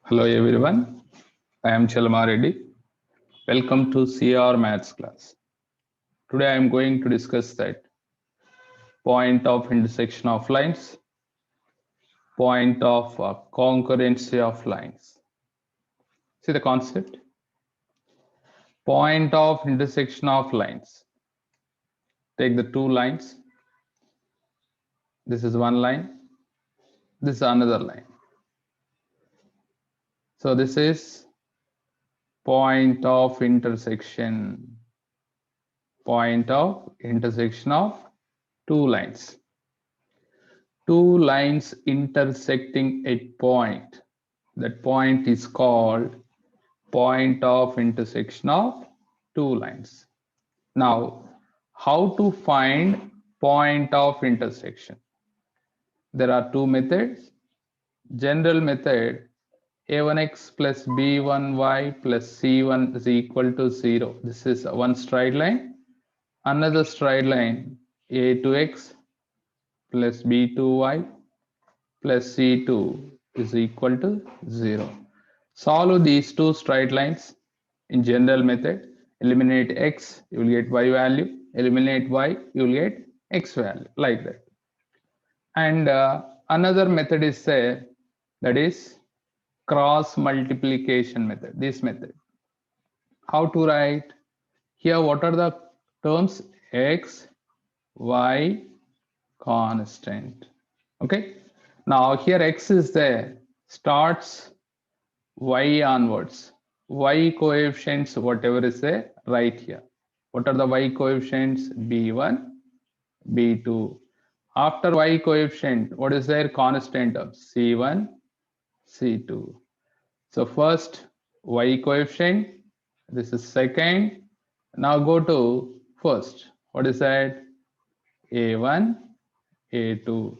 Hello everyone, I am Chalma Reddy. Welcome to CR Maths class. Today I am going to discuss that point of intersection of lines, point of concurrency of lines. See the concept? Point of intersection of lines. Take the two lines. This is one line. This is another line. So this is point of intersection. Point of intersection of two lines. Two lines intersecting a point. That point is called point of intersection of two lines. Now, how to find point of intersection? There are two methods. General method, a1x plus b1y plus c1 is equal to 0. This is one straight line. Another straight line, a2x plus b2y plus c2 is equal to 0. Solve these two straight lines in general method. Eliminate x, you will get y value. Eliminate y, you will get x value, like that. And another method is that is cross multiplication method. This method. How to write? Here, what are the terms? X, y, constant. Okay. Now here x is there, starts y onwards. Y coefficients, whatever is there, right here. What are the y coefficients? B1, B2. After y coefficient, what is there? Constant of C1, C2. So first y coefficient, this is second. Now go to first. What is that? A1, A2.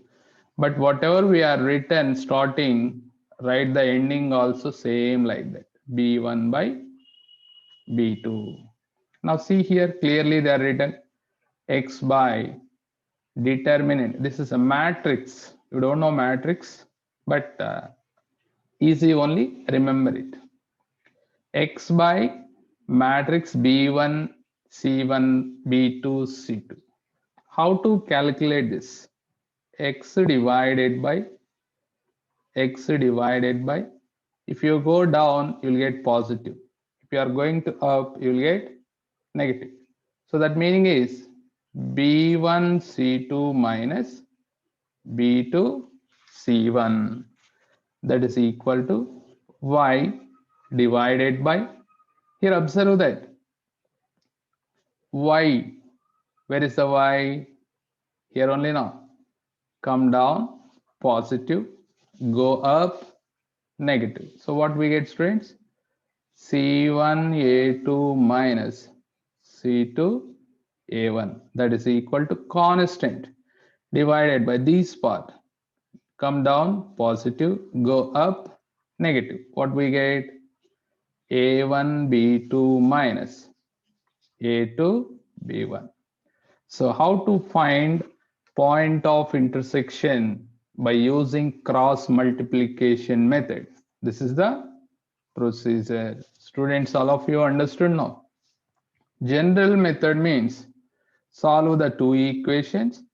But whatever we are written starting, write the ending also same like that. B1 by B2. Now see here, clearly they are written x by determinant. This is a matrix. You don't know matrix, but easy only, remember it. X by matrix B1, C1, B2, C2. How to calculate this? X divided by, if you go down, you'll get positive. If you are going to up, you'll get negative. So that meaning is B1 C2 minus B2 C1, that is equal to y divided by, here observe that y, where is the y? Here only now. Come down, positive, go up, negative. So what we get, students? C1A2 minus C2A1, that is equal to constant divided by this part. Come down, positive, go up, negative. What we get? A1B2 minus A2B1. So how to find point of intersection by using cross multiplication method? This is the procedure. Students, all of you understood now? General method means solve the two equations,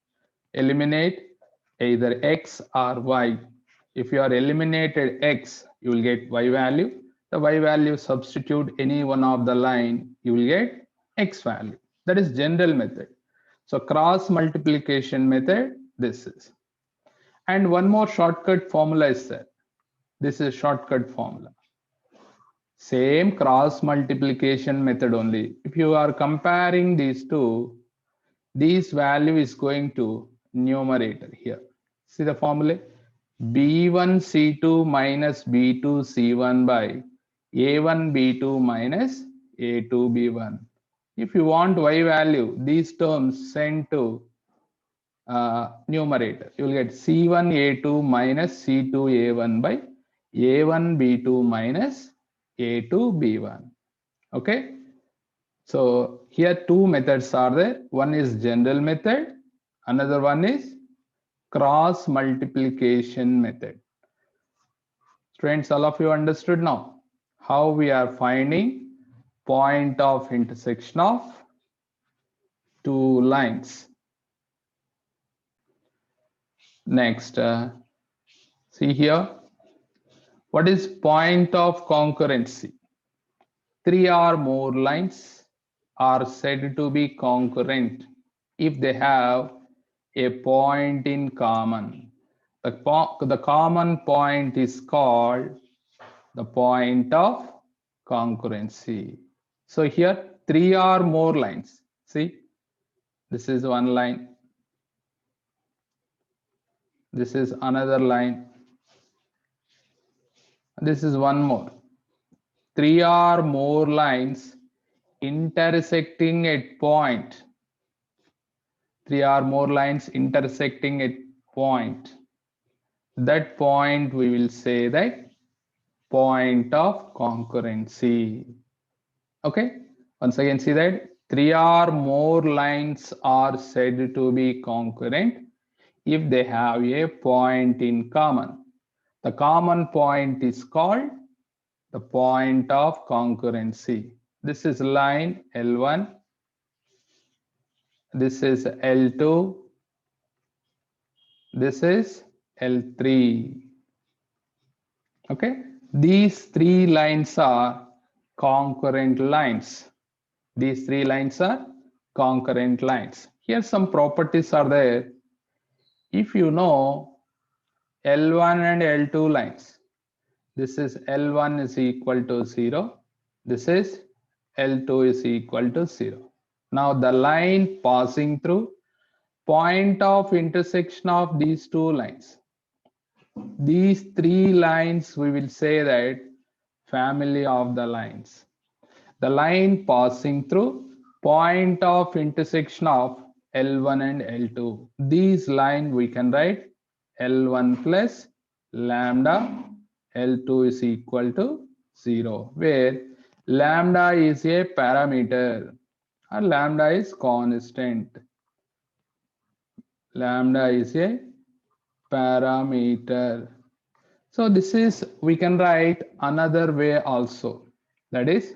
eliminate either x or y. If you are eliminated x, you will get y value. The y value, substitute any one of the line, you will get x value. That is general method. So cross multiplication method, this is. And one more shortcut formula is there. This is shortcut formula. Same cross multiplication method only. If you are comparing these two, this value is going to numerator here. See the formula? B1 C2 minus B2 C1 by A1 B2 minus A2 B1. If you want y value, these terms send to numerator. You will get C1 A2 minus C2 A1 by A1 B2 minus A2 B1. Okay. So here two methods are there. One is general method. Another one is cross multiplication method. Students, all of you understood now how we are finding point of intersection of two lines. Next, see here, what is point of concurrency? Three or more lines are said to be concurrent if they have a point in common. The common point is called the point of concurrency. So here three or more lines. See, this is one line. This is another line. This is one more. Three or more lines intersecting at point. Three or more lines intersecting at point. That point we will say that point of concurrency. Okay, once again see that three or more lines are said to be concurrent if they have a point in common. The common point is called the point of concurrency. This is line L1, this is L2, this is L3. Okay, these three lines are concurrent lines. These three lines are concurrent lines. Here some properties are there. If you know L1 and L2 lines, this is L1 is equal to 0. This is L2 is equal to 0. Now the line passing through point of intersection of these two lines. These three lines we will say that family of the lines. The line passing through point of intersection of L1 and L2. These line we can write L1 plus lambda, L2 is equal to 0, where lambda is a parameter or lambda is constant. Lambda is a parameter. So this is, we can write another way also, that is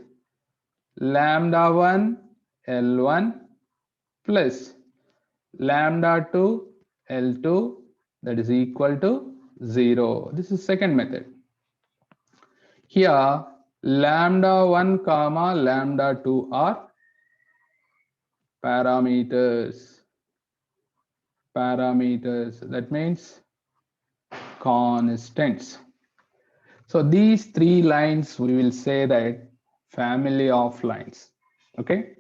lambda 1 L1 plus lambda 2 L2, that is equal to 0. This is second method. Here lambda 1 comma lambda 2 are parameters. That means constants. So these three lines we will say that family of lines. Okay,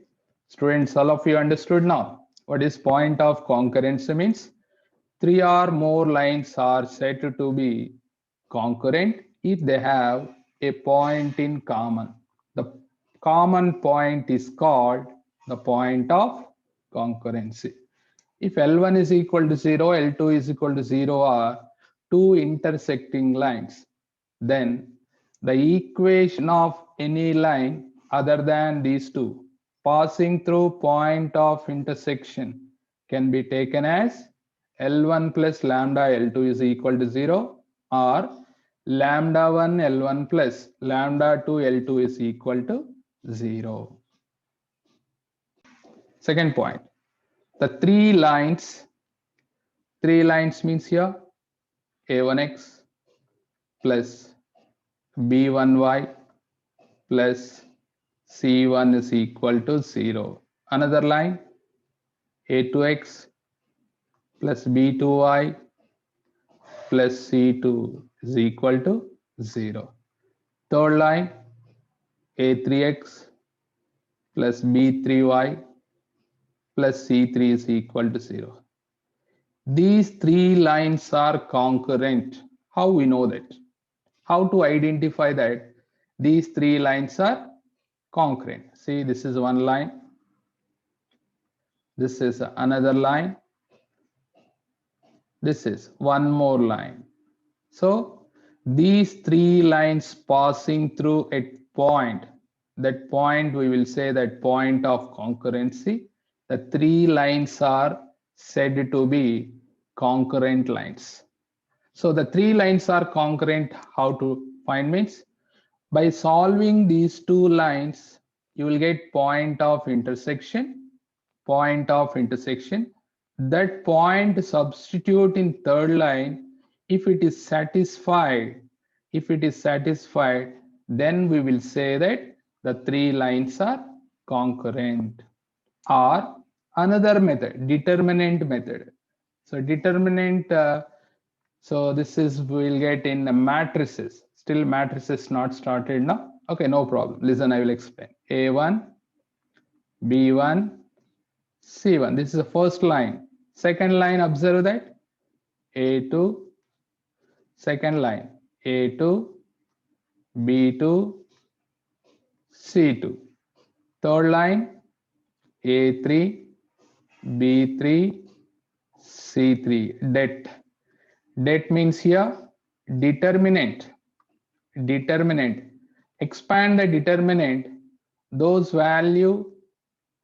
students, all of you understood now what is point of concurrency means? Three or more lines are said to be concurrent if they have a point in common. The common point is called the point of concurrency. If L1 is equal to 0, L2 is equal to 0 are two intersecting lines, then the equation of any line other than these two passing through point of intersection can be taken as L1 plus lambda L2 is equal to 0 or lambda 1 L1 plus lambda 2 L2 is equal to 0. Second point, the three lines means here A1x plus B1y plus C1 is equal to 0. Another line A2x plus B2y plus C2 is equal to 0. Third line A3x plus B3y plus C3 is equal to 0. These three lines are concurrent. How we know that? How to identify that these three lines are concurrent? See, this is one line. This is another line. This is one more line. So these three lines passing through a point, that point we will say that point of concurrency. The three lines are said to be concurrent lines. So the three lines are concurrent. How to find means by solving these two lines, you will get point of intersection, point of intersection. That point substitute in third line. If it is satisfied, then we will say that the three lines are concurrent. Or another method, determinant method. So determinant, so this is we'll get in the matrices. Still matrices not started now. Okay, no problem. Listen, I will explain. A1, B1, C1. This is the first line. Second line, observe that. A2, second line. A2, B2, C2. Third line, A3, B3, C3. Det. Det means here determinant. Determinant. Expand the determinant. Those value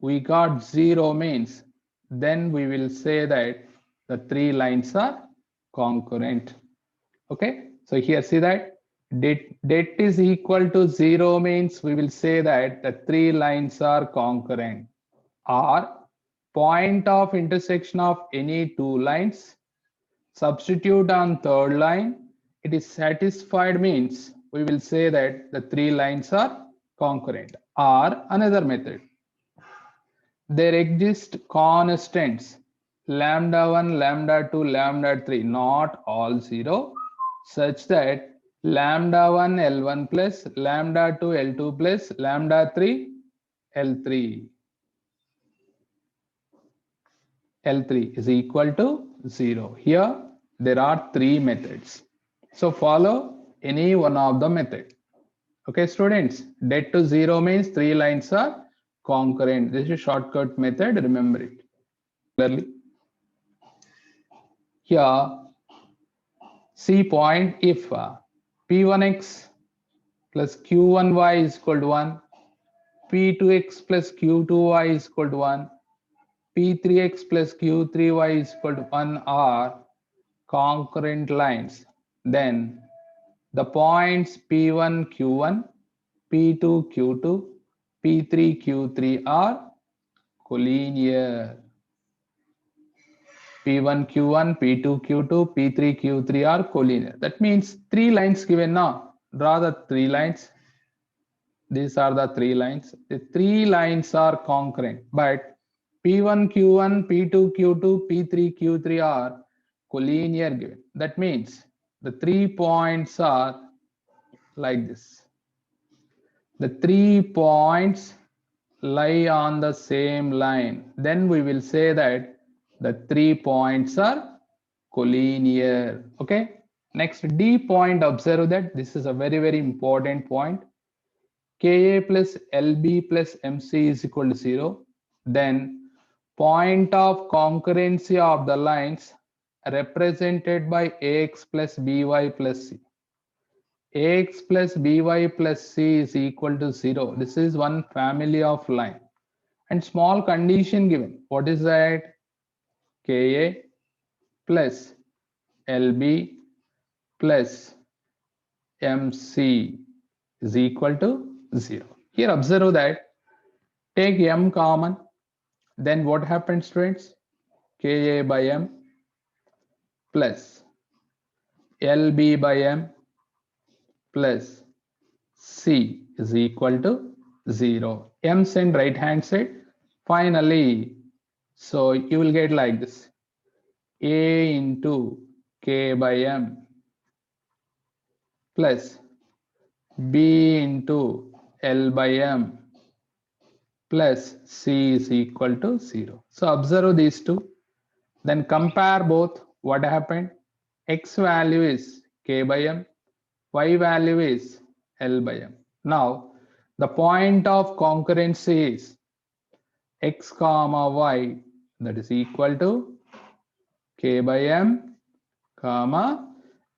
we got 0 means then we will say that the three lines are concurrent. Okay, so here see that det is equal to 0 means we will say that the three lines are concurrent. Or point of intersection of any two lines, substitute on third line, it is satisfied means we will say that the three lines are concurrent. Or another method, there exist constants lambda 1, lambda 2, lambda 3, not all 0, such that lambda 1 L1 plus lambda 2 L2 plus lambda 3 L3 is equal to 0. Here there are three methods. So follow any one of the method. Okay, students, det to 0 means three lines are concurrent. This is a shortcut method, remember it clearly. Here, see point if P1x plus Q1y is equal to 1, P2x plus Q2y is equal to 1, P3x plus Q3y is equal to 1 are concurrent lines. Then the points P1, Q1, P2, Q2, P3, Q3 are collinear. P1, Q1, P2, Q2, P3, Q3 are collinear. That means three lines given now. Draw the three lines. These are the three lines. The three lines are concurrent, but P1, Q1, P2, Q2, P3, Q3 are collinear given. That means the 3 points are like this. The 3 points lie on the same line. Then we will say that the 3 points are collinear. Okay. Next, D point, observe that this is a very, very important point. Ka plus Lb plus Mc is equal to 0. Then point of concurrency of the lines represented by Ax plus By plus C. Ax plus By plus C is equal to 0. This is one family of line. And small condition given. What is that? Ka plus Lb plus Mc is equal to 0. Here observe that take M common. Then what happens, students? Ka by M plus Lb by M plus C is equal to 0. M send right hand side. Finally, so you will get like this. A into K by M plus B into L by M plus C is equal to 0. So observe these two. Then compare both. What happened? X value is K by M. Y value is L by M. Now, the point of concurrency is X comma Y, that is equal to K by M comma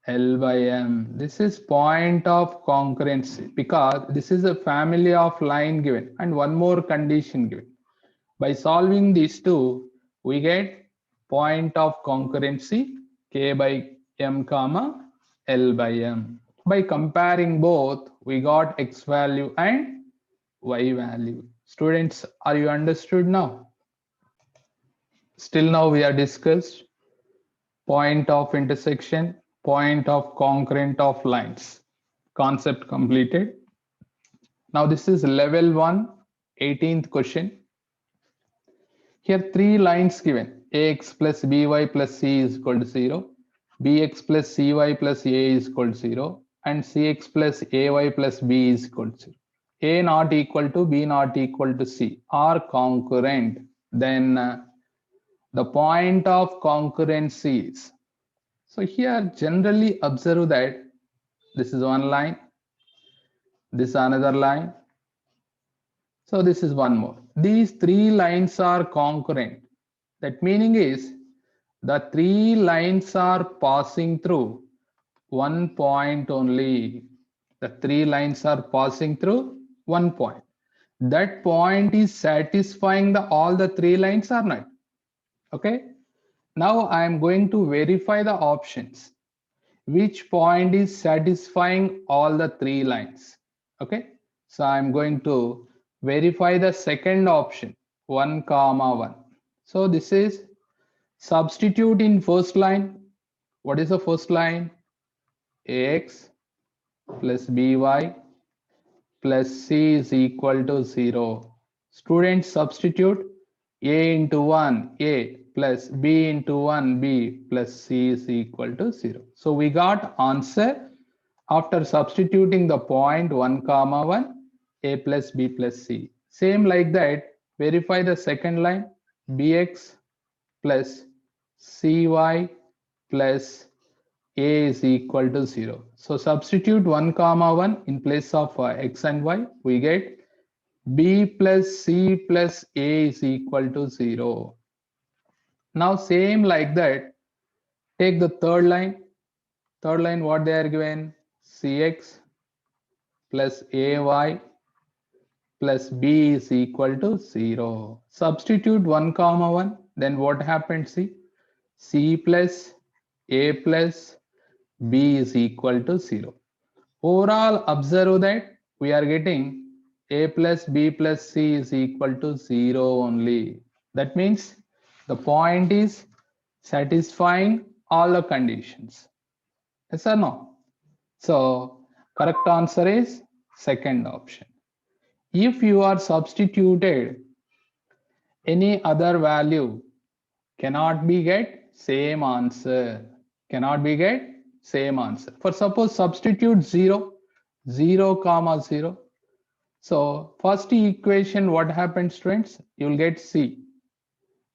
L by M. This is point of concurrency because this is a family of line given and one more condition given. By solving these two, we get point of concurrency K by m comma L by m. By comparing both, we got x value and y value. Students, are you understood now? Still now we are discussed point of intersection, point of concurrent of lines. Concept completed. Now this is level 1, 18th question. Here three lines given, ax plus by plus c is equal to 0, bx plus cy plus a is equal to 0, and cx plus ay plus b is equal to 0. A not equal to b not equal to c are concurrent. Then the point of concurrence is. So here generally observe that this is one line, this another line. So this is one more. These three lines are concurrent. That meaning is the three lines are passing through one point only. The three lines are passing through one point. That point is satisfying all the three lines or not. Okay. Now I am going to verify the options. Which point is satisfying all the three lines? Okay. So I am going to verify the second option, 1 comma 1. So this is substitute in first line. What is the first line? Ax plus by plus c is equal to 0. Students, substitute a into 1 a plus b into 1 b plus c is equal to 0. So we got answer after substituting the point 1 comma 1 a plus b plus c. Same like that, verify the second line, bx plus cy plus a is equal to 0. So substitute 1 comma 1 in place of x and y. We get b plus c plus a is equal to 0. Now same like that, take the third line. Third line, what they are given? Cx plus ay plus b is equal to 0. Substitute 1 comma 1. Then what happens? See, c plus a plus b is equal to 0. Overall, observe that we are getting a plus b plus c is equal to 0 only. That means the point is satisfying all the conditions. Yes or no? So correct answer is second option. If you are substituted any other value, cannot be get same answer. Cannot be get same answer. For suppose substitute 0, 0 comma 0. So first equation, what happens, students? You will get c.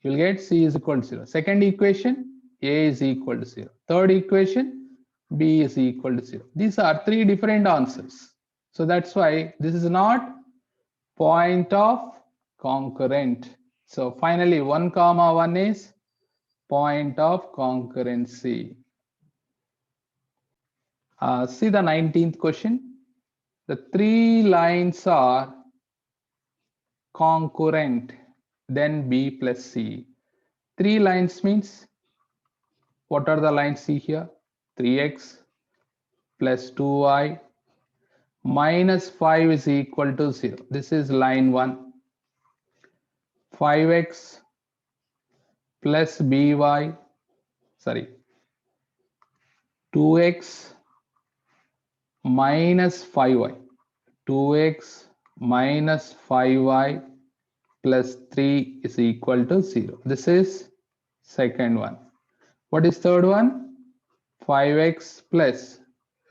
You will get c is equal to 0. Second equation, a is equal to 0. Third equation, b is equal to 0. These are three different answers. So that's why this is not point of concurrent. So finally 1 comma 1 is point of concurrency. See the 19th question. The three lines are concurrent, then b plus c. Three lines means, what are the lines? See here, 3x plus 2y minus 5 is equal to 0. This is line 1. 5x plus by, sorry, 2x minus 5y. 2x minus 5y plus 3 is equal to 0. This is second one. What is third one? 5x plus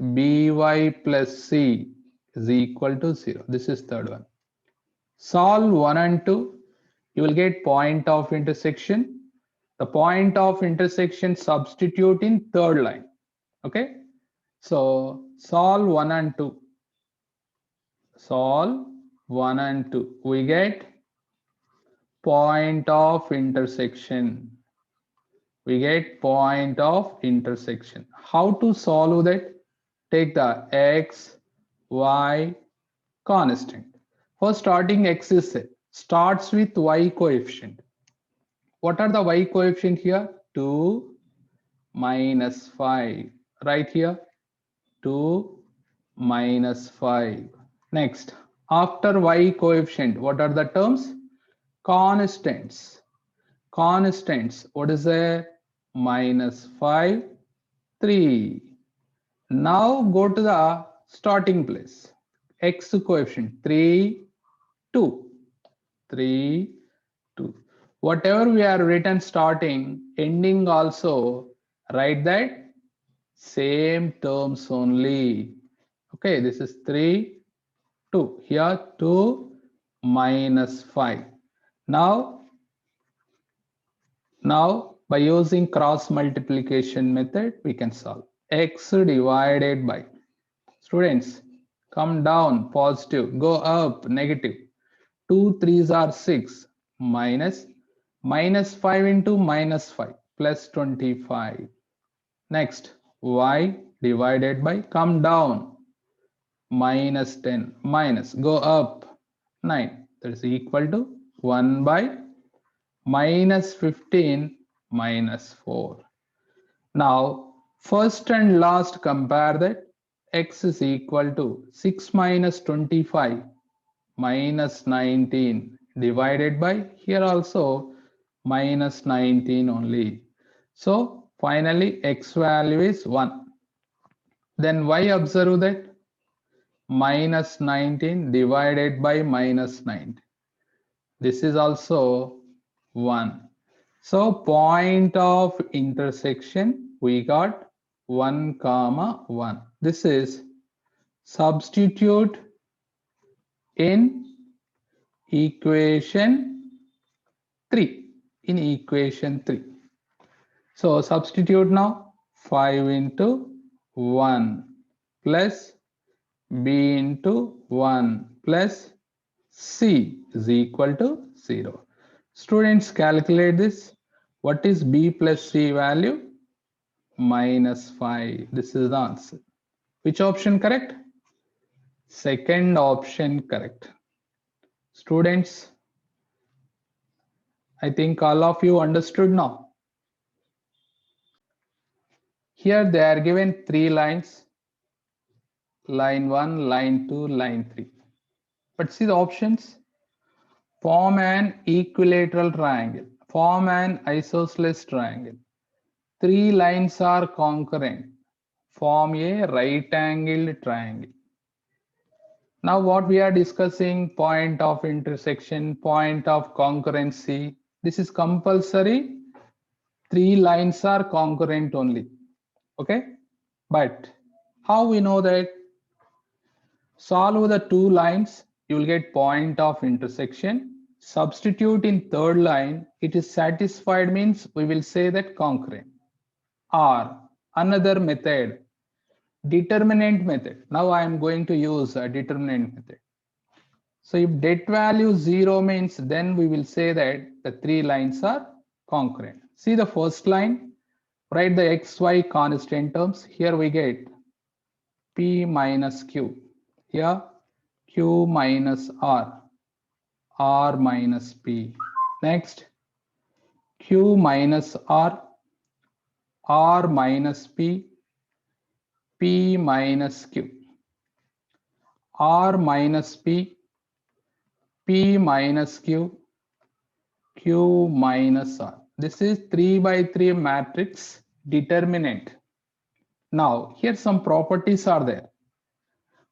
by plus c is equal to 0. This is third one. Solve 1 and 2. You will get point of intersection. The point of intersection substitute in third line. Okay. So solve 1 and 2. Solve 1 and 2. We get point of intersection. We get point of intersection. How to solve that? Take the x, y constant. For starting x is set. Starts with y coefficient. What are the y coefficient here? 2, minus 5. Right here, 2 minus 5. Next, after y coefficient, what are the terms? Constants. Constants. What is a minus 5, 3. Now go to the starting place. X coefficient 3, 2. 3, 2. Whatever we are written starting, ending also, write that same terms only. Okay, this is 3, 2. Here 2 minus 5. Now by using cross multiplication method, we can solve. X divided by, students, come down, positive, go up, negative. 2 3s are 6, minus 5 into minus 5, plus 25. Next, y divided by, come down, minus 10, minus, go up, 9. That is equal to 1 by minus 15 minus 4. Now, first and last compare that. X is equal to 6 minus 25 minus 19 divided by, here also minus 19 only. So finally x value is 1. Then y, observe that minus 19 divided by minus 9. This is also 1. So point of intersection, we got 1 comma 1. This is substitute in equation 3. In equation 3. So substitute now. 5 into 1 plus b into 1 plus c is equal to 0. Students, calculate this. What is b plus c value? Minus 5. This is the answer. Which option correct? Second option correct. Students, I think all of you understood now. Here they are given 3 lines. Line 1, line 2, line 3. But see the options. Form an equilateral triangle. Form an isosceles triangle. 3 lines are concurrent. Form a right angled triangle. Now what we are discussing, point of intersection, point of concurrency. This is compulsory. 3 lines are concurrent only. Okay. But how we know that? Solve the 2 lines, you will get point of intersection. Substitute in third line, it is satisfied means we will say that concurrent. Or another method, determinant method. Now I am going to use a determinant method. So if det value 0 means, then we will say that the 3 lines are concurrent. See the first line, write the xy constant terms. Here we get p minus q. Here q minus r minus p. Next, q minus r minus p minus q, r minus p minus q minus r. This is 3 by 3 matrix determinant. Now here some properties are there.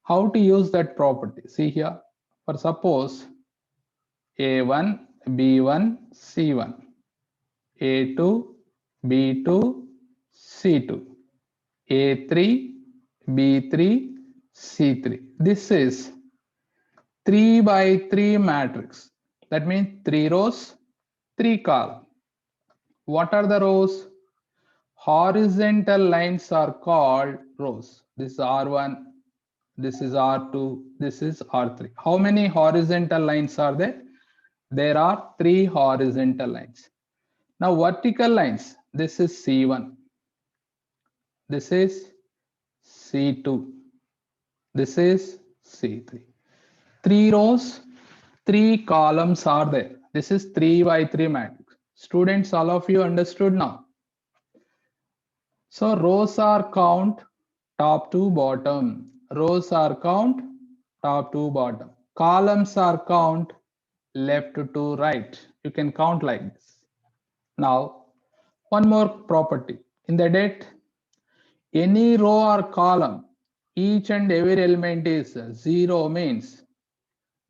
How to use that property? See here, for suppose a1, b1, c1, a2, b2, c2, a3, b3, c3. This is 3 by 3 matrix. That means 3 rows, 3 columns. What are the rows? Horizontal lines are called rows. This is R1, this is R2, this is R3. How many horizontal lines are there? There are 3 horizontal lines. Now vertical lines, this is C1, this is C2, this is C3. 3 rows, 3 columns are there. This is 3 by 3 matrix. Students, all of you understood now. So rows are count top to bottom. Rows are count top to bottom. Columns are count left to right. You can count like this. Now, one more property. In the date, any row or column, each and every element is 0 means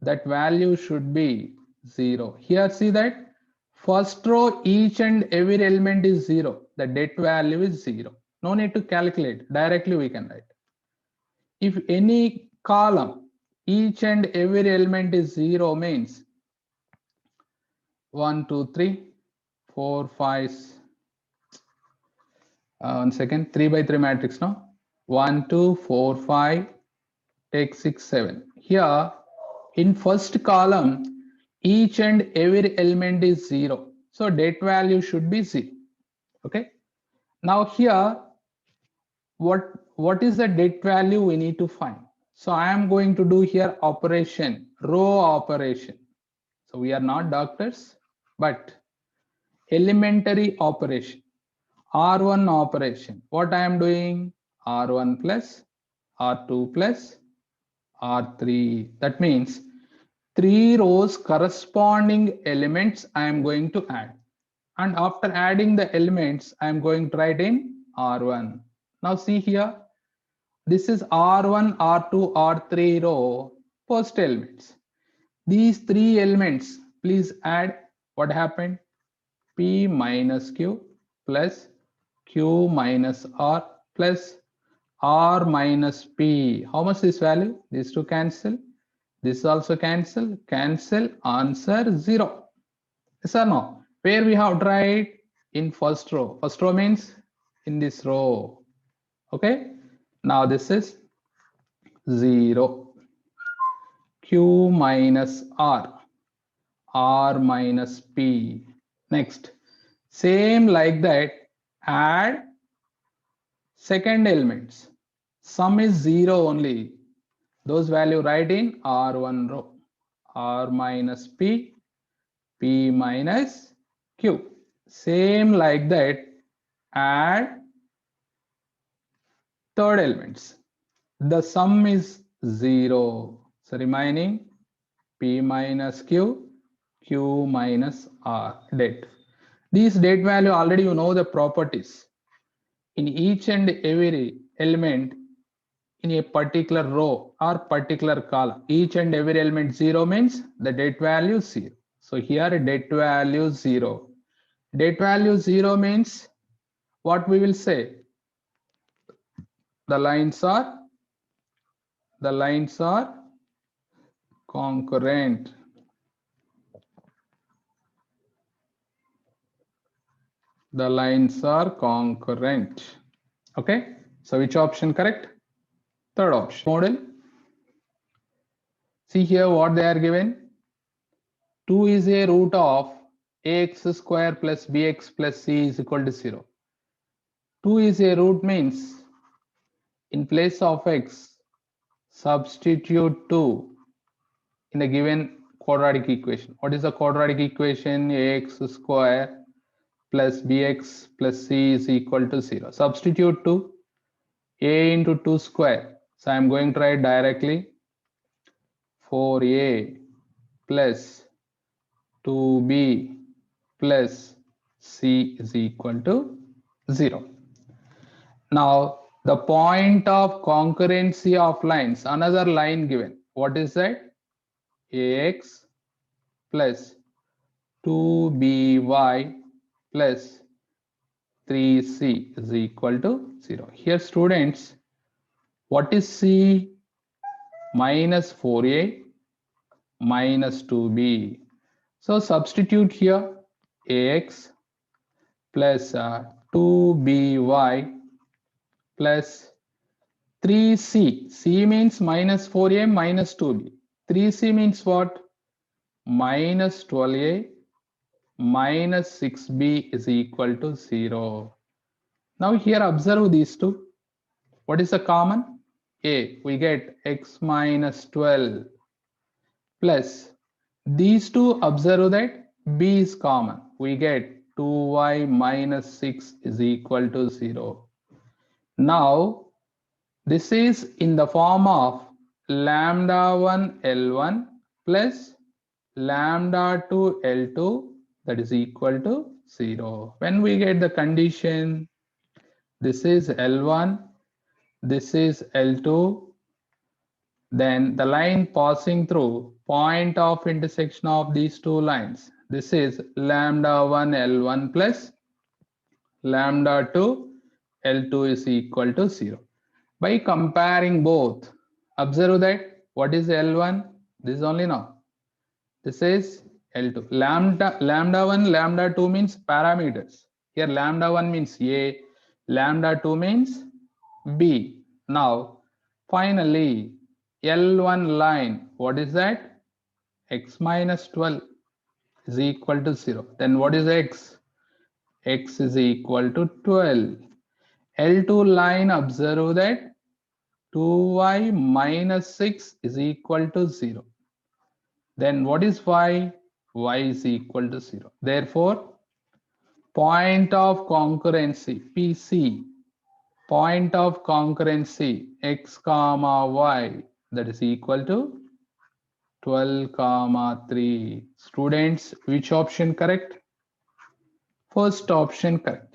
that value should be 0. Here see that first row each and every element is 0. The det value is 0. No need to calculate. Directly we can write. If any column each and every element is 0 means 1, 2, 3, 4, 5. 1 second. 3 by 3 matrix now. 1, 2, 4, 5. Take 6, 7. Here in first column each and every element is 0. So det value should be 0. Okay. Now here what is the det value we need to find? So I am going to do here operation, row operation. So we are not doctors, but elementary operation, R1 operation. What I am doing? R1 plus R2 plus R3. That means 3 rows corresponding elements I am going to add. And after adding the elements, I am going to write in R1. Now see here, this is R1, R2, R3 row first elements. These 3 elements, please add what happened? P minus Q plus Q minus R plus R minus P. How much is value? These two cancel. This also cancel. Cancel. Answer 0. Yes or no? Where we have tried? In first row. First row means in this row. Okay. Now this is 0. Q minus R. R minus P. Next. Same like that. Add second elements. Sum is 0 only. Those value write in R1 row. R minus P. P minus Q. Same like that. Add third elements. The sum is 0. So remaining P minus Q, Q minus R det. These det value already you know the properties. In each and every element in a particular row or particular column, each and every element 0 means the det value 0. So here det value 0. Det value 0 means what we will say? The lines are concurrent. The lines are concurrent. Okay. So which option correct? Third option. Model. See here what they are given. 2 is a root of ax square plus bx plus c is equal to 0. 2 is a root means in place of x substitute 2 in the given quadratic equation. What is the quadratic equation? Ax square plus bx plus c is equal to 0. Substitute 2, a into 2 square. So I am going to write directly 4a plus 2b plus c is equal to 0. Now the point of concurrency of lines, another line given. What is that? Ax plus 2by plus 3c is equal to 0. Here students, what is c? Minus 4a minus 2b. So substitute here ax plus 2by plus 3c. C means minus 4a minus 2b. 3c means what? Minus 12a minus 6b is equal to 0. Now here observe these two. What is the common? A. We get x minus 12 plus these two, observe that b is common. We get 2y minus 6 is equal to 0. Now this is in the form of lambda 1 L1 plus lambda 2 L2, that is equal to 0. When we get the condition, this is L1, this is L2, then the line passing through point of intersection of these two lines, this is lambda 1 L1 plus lambda 2 L2 is equal to 0. By comparing both, observe that what is L1? This is only now. This is L2. Lambda 1, lambda 2 means parameters. Here lambda 1 means A, lambda 2 means B. Now finally L1 line, what is that? X minus 12 is equal to 0. Then what is X? X is equal to 12. L2 line, observe that 2y minus 6 is equal to 0. Then what is y? Y is equal to 0. Therefore, point of concurrency PC, point of concurrency x comma y, that is equal to 12 comma 3. Students, which option correct? First option correct.